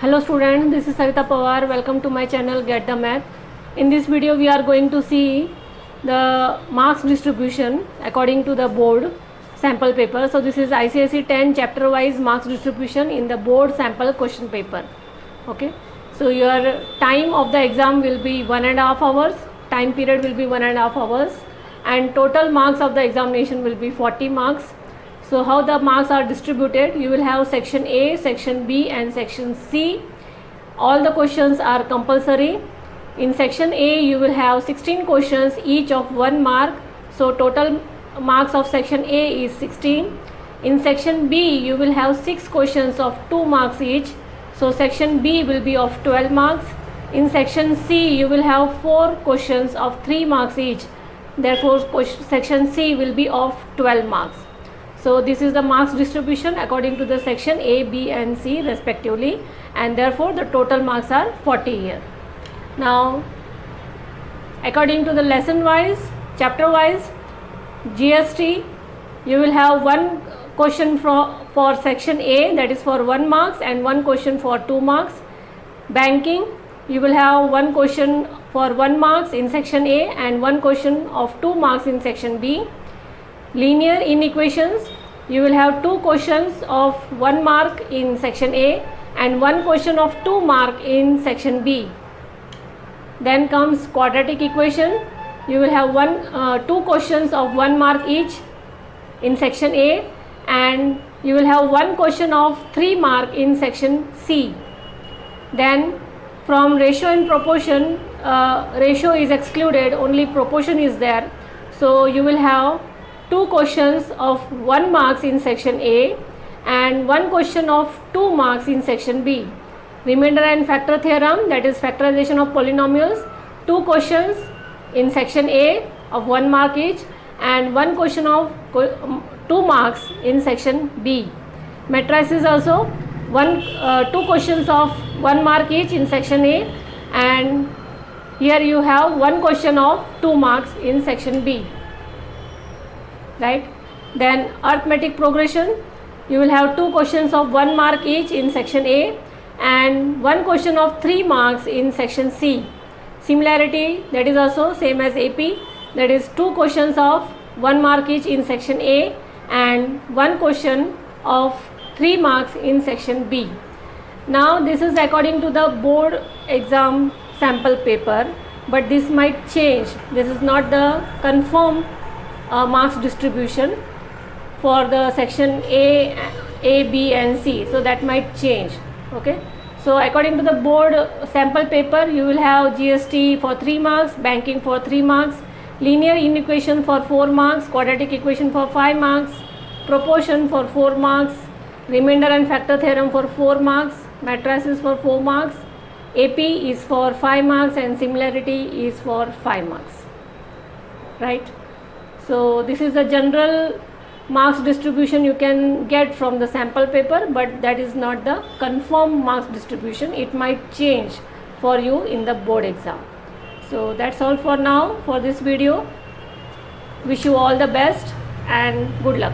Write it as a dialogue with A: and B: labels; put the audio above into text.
A: Hello students, this is Sarita Pawar. Welcome to my channel Get the Math. In this video we are going to see the marks distribution according to the board sample paper. So this is ICSE 10 chapter wise marks distribution in the board sample question paper. Okay. So your time of the exam will be 1.5 hours. Time period will be 1.5 hours and total marks of the examination will be 40 marks. So how the marks are distributed, you will have section A, section B and section C. All the questions are compulsory. In section A you will have 16 questions each of 1 mark. So total marks of section A is 16. In section B you will have 6 questions of 2 marks each. So section B will be of 12 marks. In section C you will have 4 questions of 3 marks each. Therefore section C will be of 12 marks. So this is the marks distribution according to the section A, B and C respectively, and therefore the total marks are 40 here. Now according to the lesson wise, chapter wise, GST you will have 1 question for section A, that is for 1 marks, and 1 question for 2 marks. Banking you will have 1 question for 1 marks in section A and 1 question of 2 marks in section B. Linear inequations you will have 2 questions of 1 mark in section A and 1 question of 2 mark in section B. Then comes quadratic equation, you will have 2 questions of 1 mark each in section A and you will have 1 question of 3 mark in section C. Then from ratio and proportion, ratio is excluded, only proportion is there. So you will have 2 questions of 1 marks in section A and 1 question of 2 marks in section B. Remainder and factor theorem, that is factorization of polynomials, 2 questions in section A of 1 mark each and 1 question of 2 marks in section B. Matrices also 2 questions of 1 mark each in section A and here you have 1 question of 2 marks in section B. Right. Then arithmetic progression, you will have 2 questions of 1 mark each in section A and 1 question of 3 marks in section C. Similarity, that is also same as AP, that is 2 questions of 1 mark each in section A and 1 question of 3 marks in section B. Now this is according to the board exam sample paper, but this might change. This is not the confirmed marks distribution for the section A, B and C, so that might change. Okay, so according to the board sample paper you will have GST for 3 marks, banking for 3 marks, linear inequation for 4 marks, quadratic equation for 5 marks, proportion for 4 marks, remainder and factor theorem for 4 marks, matrices for 4 marks, AP is for 5 marks and similarity is for 5 marks. Right. So this is the general marks distribution you can get from the sample paper, but that is not the confirmed marks distribution. It might change for you in the board exam. So that's all for now for this video. Wish you all the best and good luck.